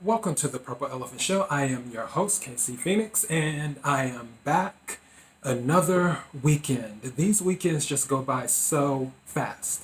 Welcome to the Purple Elephant Show. I am your host, KC Phoenix, and I am back another weekend. These weekends just go by so fast.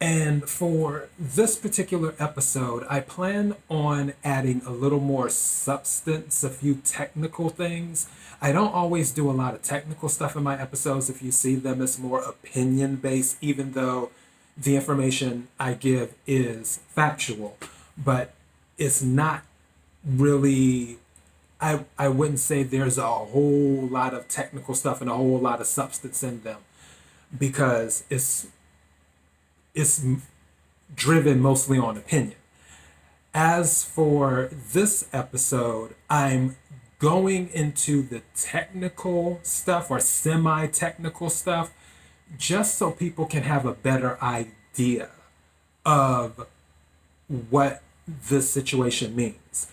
And for this particular episode, I plan on adding a little more substance, a few technical things. I don't always do a lot of technical stuff in my episodes. If you see them, it's more opinion based, even though the information I give is factual. But it's not really, I wouldn't say there's a whole lot of technical stuff and a whole lot of substance in them because it's driven mostly on opinion. As for this episode, I'm going into the technical stuff or semi-technical stuff just so people can have a better idea of what this situation means.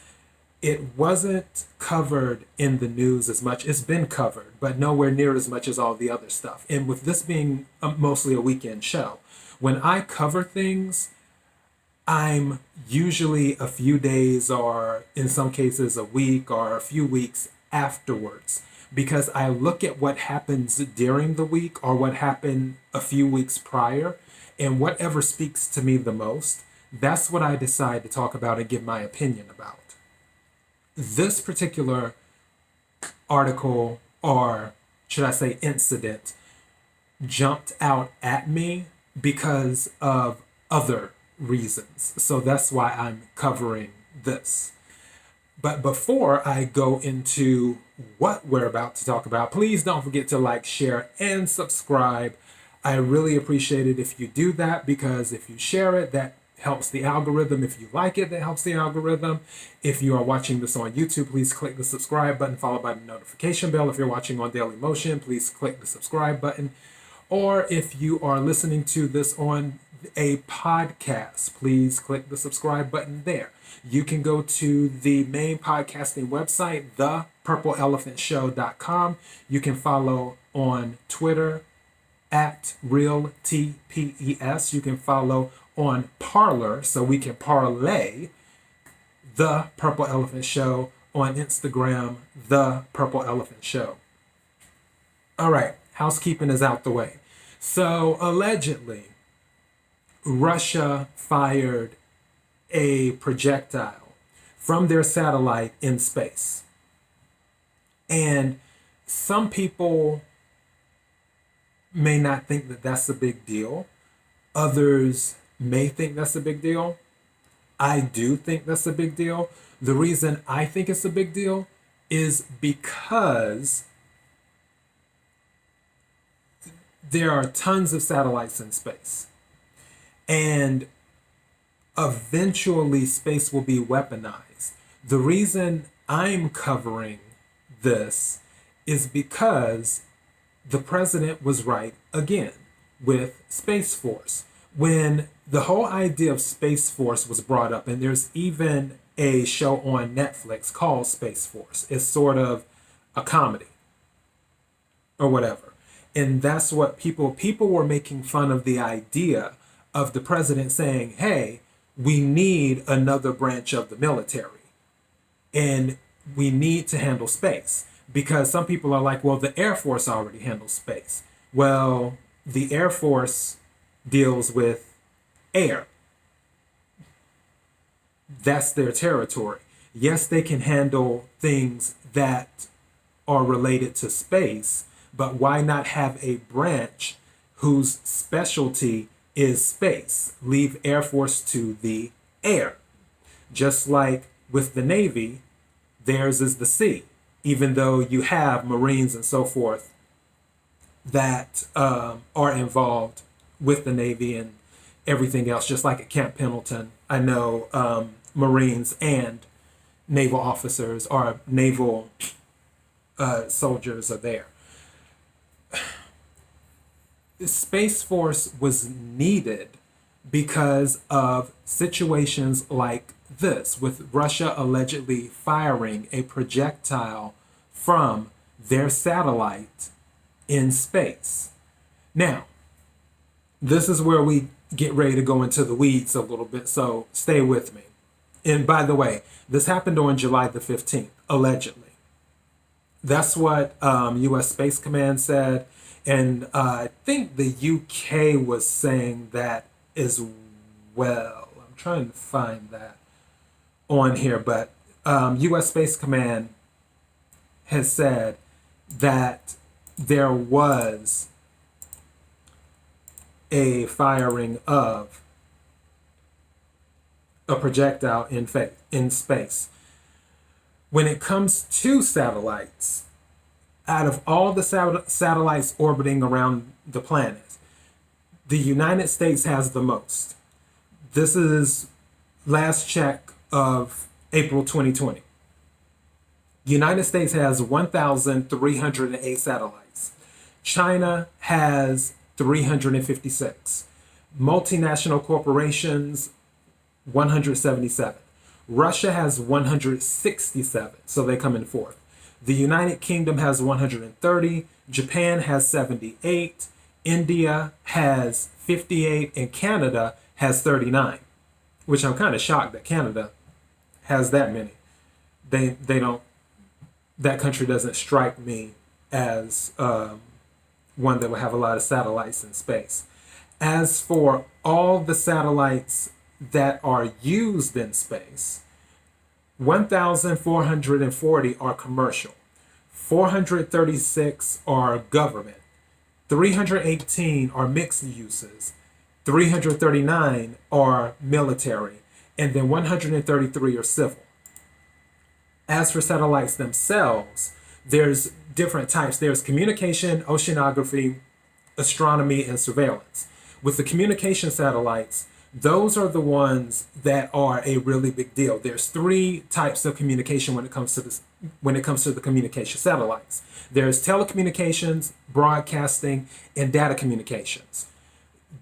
It wasn't covered in the news as much. It's been covered, but nowhere near as much as all the other stuff. And with this being mostly a weekend show, when I cover things, I'm usually a few days or in some cases a week or a few weeks afterwards because I look at what happens during the week or what happened a few weeks prior and whatever speaks to me the most, that's what I decide to talk about and give my opinion about. This particular article, or should I say incident, jumped out at me because of other reasons. So that's why I'm covering this. But before I go into what we're about to talk about, please don't forget to like, share, and subscribe. I really appreciate it if you do that because if you share it, that helps the algorithm. If you like it, that helps the algorithm. If you are watching this on YouTube, please click the subscribe button followed by the notification bell. If you're watching on Daily Motion, please click the subscribe button. Or if you are listening to this on a podcast, please click the subscribe button there. You can go to the main podcasting website, thepurpleelephantshow.com. You can follow on Twitter at real TPES. You can follow on Parler, so we can parlay the Purple Elephant Show on Instagram, the Purple Elephant Show. All right, housekeeping is out the way. So allegedly, Russia fired a projectile from their satellite in space. And some people may not think that that's a big deal. Others may think that's a big deal. I do think that's a big deal. The reason I think it's a big deal is because there are tons of satellites in space. And eventually space will be weaponized. The reason I'm covering this is because the president was right again with Space Force. When the whole idea of Space Force was brought up, and there's even a show on Netflix called Space Force. It's sort of a comedy or whatever. And that's what people were making fun of the idea of the president saying, hey, we need another branch of the military and we need to handle space. Because some people are like, well, the Air Force already handles space. Well, the Air Force deals with air. That's their territory. Yes, they can handle things that are related to space, but why not have a branch whose specialty is space? Leave Air Force to the air. Just like with the Navy, theirs is the sea, even though you have Marines and so forth that are involved with the Navy and everything else, just like at Camp Pendleton. I know Marines and naval officers or naval soldiers are there. Space Force was needed because of situations like this, with Russia allegedly firing a projectile from their satellite in space. Now, this is where we get ready to go into the weeds a little bit, so stay with me. And by the way, this happened on July the 15th, allegedly. That's what U.S. Space Command said. And I think the UK was saying that as well. I'm trying to find that on here, but U.S. Space Command has said that there was a firing of a projectile in space. When it comes to satellites, out of all the satellites orbiting around the planet, the United States has the most. This is last check of April 2020. United States has 1,308 satellites. China has 356. Multinational corporations, 177. Russia has 167, so they come in fourth. The United Kingdom has 130. Japan has 78. India has 58, and Canada has 39, which I'm kind of shocked that Canada has that many. They don't. That country doesn't strike me as one that will have a lot of satellites in space. As for all the satellites that are used in space, 1,440 are commercial, 436 are government, 318 are mixed uses, 339 are military, and then 133 are civil. As for satellites themselves, there's different types. There's communication, oceanography, astronomy, and surveillance. With the communication satellites, those are the ones that are a really big deal. There's three types of communication when it comes to the communication satellites. There's telecommunications, broadcasting, and data communications.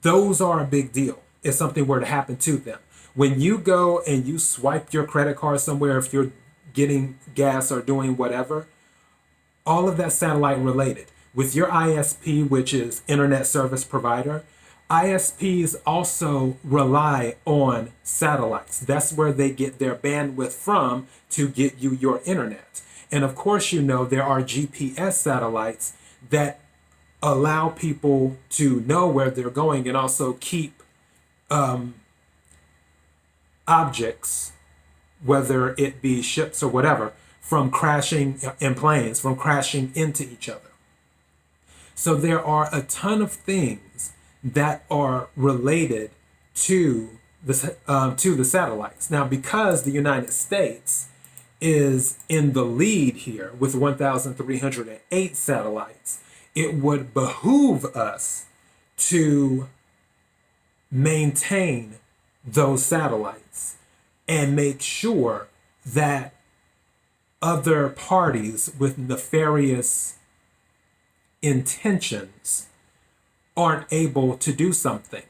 Those are a big deal if something were to happen to them. When you go and you swipe your credit card somewhere, if you're getting gas or doing whatever, all of that satellite related. With your ISP, which is Internet Service Provider, ISPs also rely on satellites. That's where they get their bandwidth from to get you your internet. And of course, you know, there are GPS satellites that allow people to know where they're going and also keep objects, whether it be ships or whatever, from crashing in planes, from crashing into each other. So there are a ton of things that are related to the satellites. Now, because the United States is in the lead here with 1,308 satellites, it would behoove us to maintain those satellites and make sure that other parties with nefarious intentions aren't able to do something.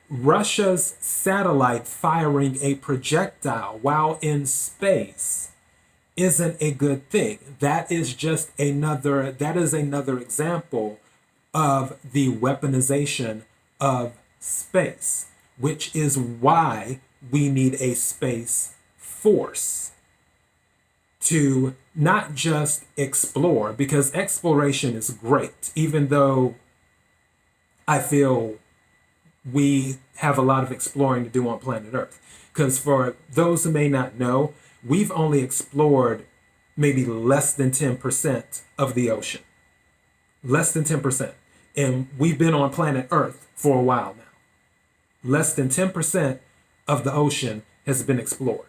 Russia's satellite firing a projectile while in space isn't a good thing. That is another example of the weaponization of space, which is why we need a space force to not just explore, because exploration is great, even though I feel we have a lot of exploring to do on planet Earth. Because for those who may not know, we've only explored maybe less than 10% of the ocean. Less than 10%. And we've been on planet Earth for a while now. Less than 10% of the ocean has been explored.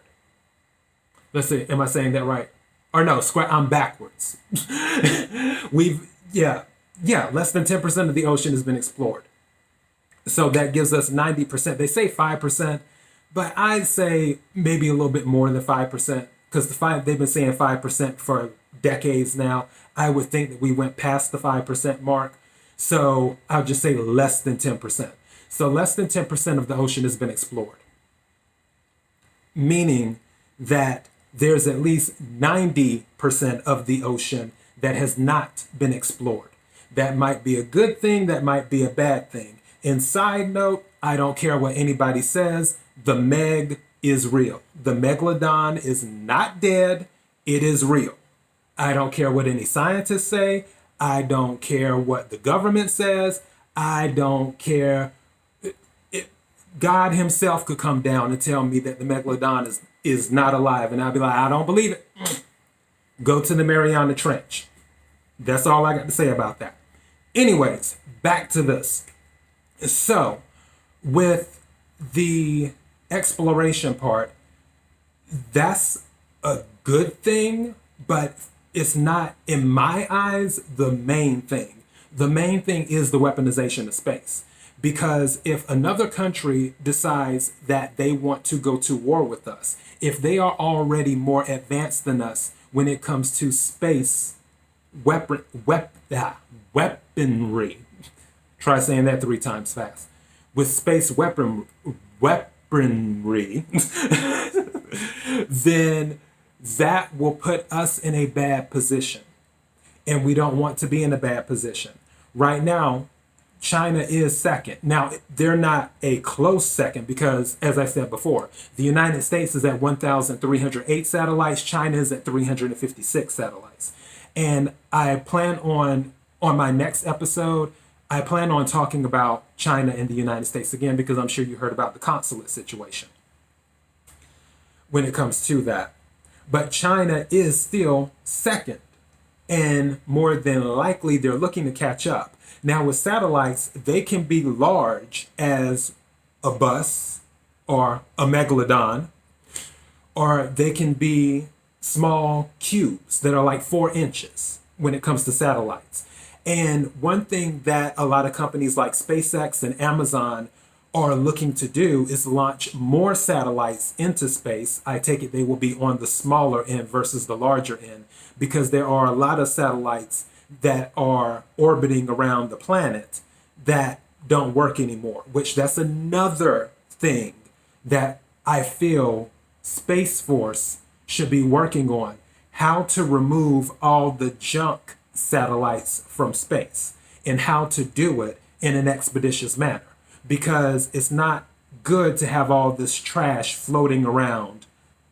Let's see, am I saying that right? Or no, I'm backwards. Less than 10% of the ocean has been explored. So that gives us 90%. They say 5%, but I'd say maybe a little bit more than 5%, because they've been saying 5% for decades now. I would think that we went past the 5% mark. So I'll just say less than 10%. So less than 10% of the ocean has been explored, meaning that there's at least 90% of the ocean that has not been explored. That might be a good thing, that might be a bad thing. And side note, I don't care what anybody says, the Meg is real. The megalodon is not dead. It is real. I don't care what any scientists say. I don't care what the government says. I don't care. God himself could come down and tell me that the megalodon is not alive. And I'd be like, I don't believe it. Go to the Mariana Trench. That's all I got to say about that. Anyways, back to this. So, with the exploration part, that's a good thing, but it's not, in my eyes, the main thing. The main thing is the weaponization of space. Because if another country decides that they want to go to war with us, if they are already more advanced than us when it comes to space weaponry, try saying that 3 times fast, with space weaponry, then that will put us in a bad position. And we don't want to be in a bad position. Right now, China is second. Now, they're not a close second because, as I said before, the United States is at 1,308 satellites. China is at 356 satellites. And I plan on my next episode, I plan on talking about China and the United States again because I'm sure you heard about the consulate situation when it comes to that. But China is still second. And more than likely, they're looking to catch up. Now, with satellites, they can be large as a bus or a megalodon, or they can be small cubes that are like 4 inches when it comes to satellites. And one thing that a lot of companies like SpaceX and Amazon are looking to do is launch more satellites into space. I take it they will be on the smaller end versus the larger end, because there are a lot of satellites that are orbiting around the planet that don't work anymore, which that's another thing that I feel Space Force should be working on, how to remove all the junk satellites from space and how to do it in an expeditious manner, because it's not good to have all this trash floating around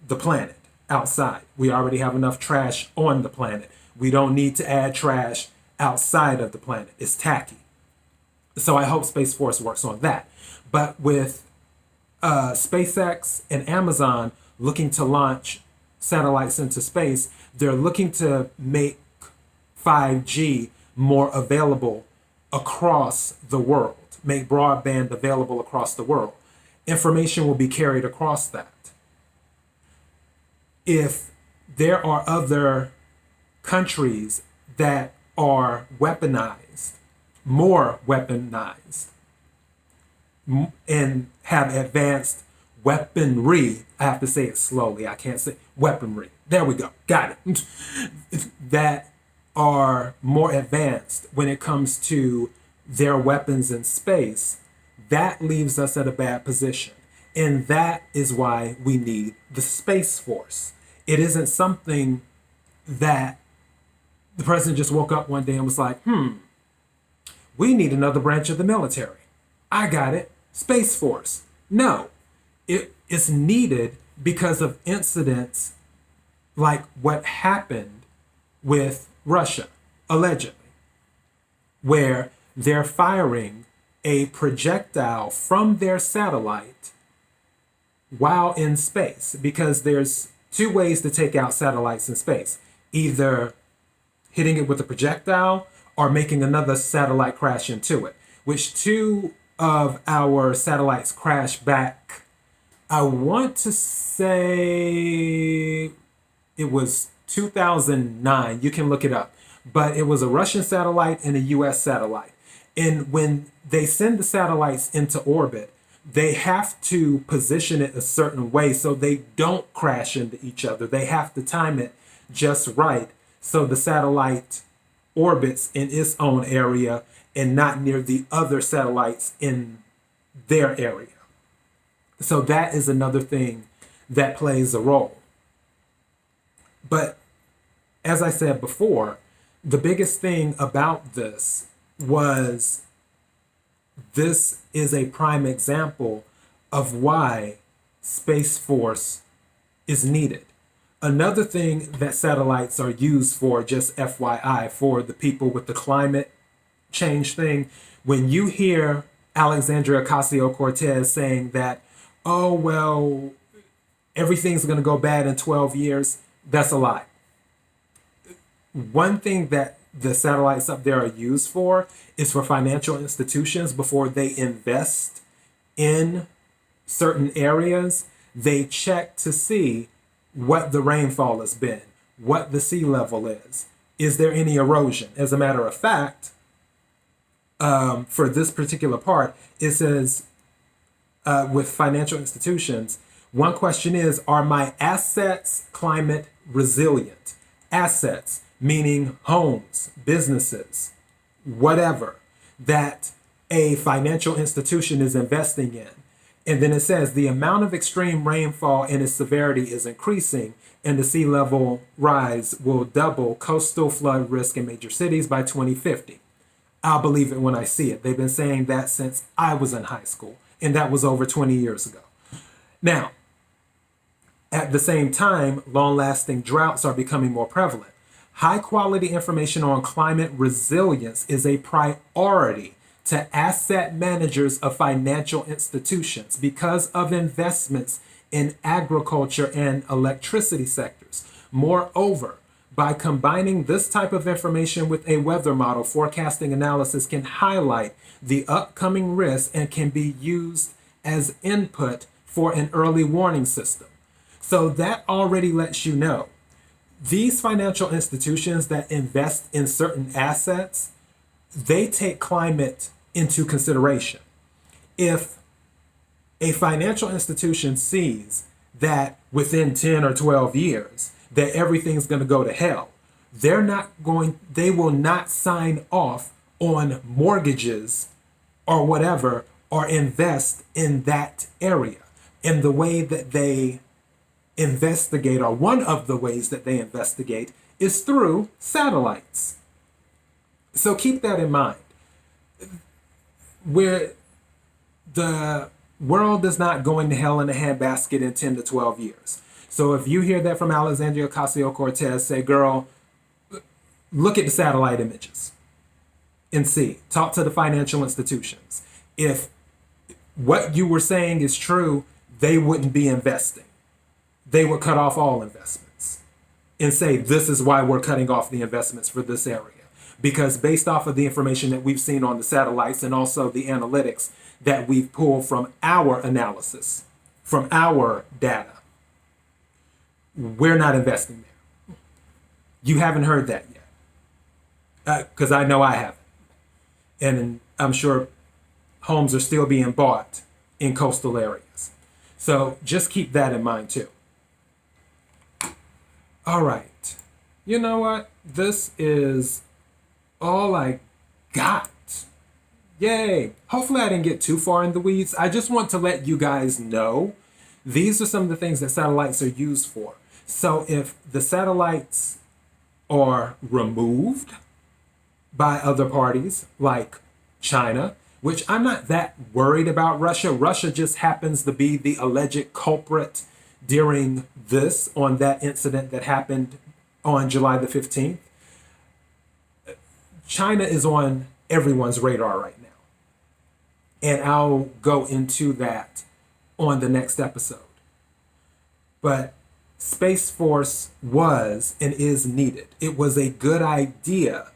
the planet outside. We already have enough trash on the planet. We don't need to add trash outside of the planet. It's tacky. So I hope Space Force works on that. But with SpaceX and Amazon looking to launch satellites into space, they're looking to make 5G more available across the world, make broadband available across the world. Information will be carried across that. If there are other countries that are weaponized, more weaponized, and have advanced weaponry, I have to say it slowly, I can't say weaponry. There we go, got it. That are more advanced when it comes to their weapons in space, that leaves us at a bad position. And that is why we need the Space Force. It isn't something that the president just woke up one day and was like, we need another branch of the military. I got it, Space Force. No, it is needed because of incidents like what happened with Russia, allegedly, where they're firing a projectile from their satellite while in space, because there's 2 ways to take out satellites in space: either hitting it with a projectile or making another satellite crash into it, which 2 of our satellites crashed back. I want to say it was 2009. You can look it up. But it was a Russian satellite and a US satellite. And when they send the satellites into orbit, they have to position it a certain way so they don't crash into each other. They have to time it just right so the satellite orbits in its own area and not near the other satellites in their area. So that is another thing that plays a role. But as I said before, the biggest thing about this is a prime example of why Space Force is needed. Another thing that satellites are used for, just FYI, for the people with the climate change thing, when you hear Alexandria Ocasio-Cortez saying that, oh, well, everything's going to go bad in 12 years, that's a lie. One thing that the satellites up there are used for is for financial institutions before they invest in certain areas. They check to see what the rainfall has been, what the sea level is. Is there any erosion? As a matter of fact, for this particular part, it says with financial institutions, one question is, are my assets climate resilient? Assets, meaning homes, businesses, whatever that a financial institution is investing in. And then it says the amount of extreme rainfall and its severity is increasing, and the sea level rise will double coastal flood risk in major cities by 2050. I'll believe it when I see it. They've been saying that since I was in high school, and that was over 20 years ago. Now, at the same time, long-lasting droughts are becoming more prevalent. High-quality information on climate resilience is a priority to asset managers of financial institutions because of investments in agriculture and electricity sectors. Moreover, by combining this type of information with a weather model, forecasting analysis can highlight the upcoming risks and can be used as input for an early warning system. So that already lets you know these financial institutions that invest in certain assets, they take climate into consideration. If a financial institution sees that within 10 or 12 years that everything's going to go to hell, they will not sign off on mortgages or whatever or invest in that area. And the way that they investigate, or one of the ways that they investigate, is through satellites. So keep that in mind. Where the world is not going to hell in a handbasket in 10 to 12 years. So if you hear that from Alexandria Ocasio-Cortez, say, girl, look at the satellite images and see. Talk to the financial institutions. If what you were saying is true, they wouldn't be investing. They would cut off all investments and say, this is why we're cutting off the investments for this area. Because based off of the information that we've seen on the satellites and also the analytics that we've pulled from our analysis, from our data, we're not investing there. You haven't heard that yet. Because I know I haven't. And I'm sure homes are still being bought in coastal areas. So just keep that in mind too. All right. You know what? This is all I got. Yay. Hopefully I didn't get too far in the weeds. I just want to let you guys know these are some of the things that satellites are used for. So if the satellites are removed by other parties like China, which I'm not that worried about Russia. Russia just happens to be the alleged culprit during this, on that incident that happened on July the 15th. China is on everyone's radar right now. And I'll go into that on the next episode. But Space Force was and is needed. It was a good idea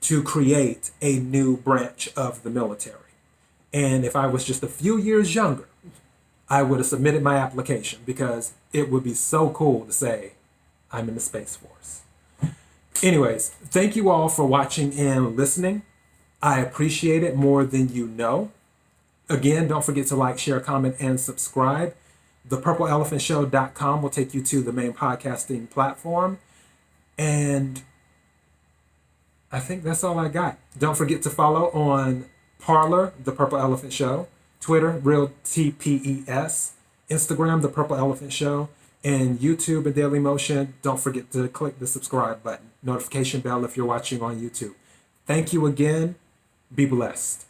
to create a new branch of the military. And if I was just a few years younger, I would have submitted my application because it would be so cool to say, I'm in the Space Force. Anyways, thank you all for watching and listening. I appreciate it more than you know. Again, don't forget to like, share, comment, and subscribe. ThePurpleElephantShow.com will take you to the main podcasting platform. And I think that's all I got. Don't forget to follow on Parler, The Purple Elephant Show, Twitter, Real TPES, Instagram, The Purple Elephant Show, and YouTube and Daily Motion. Don't forget to click the subscribe button, notification bell if you're watching on YouTube. Thank you again. Be blessed.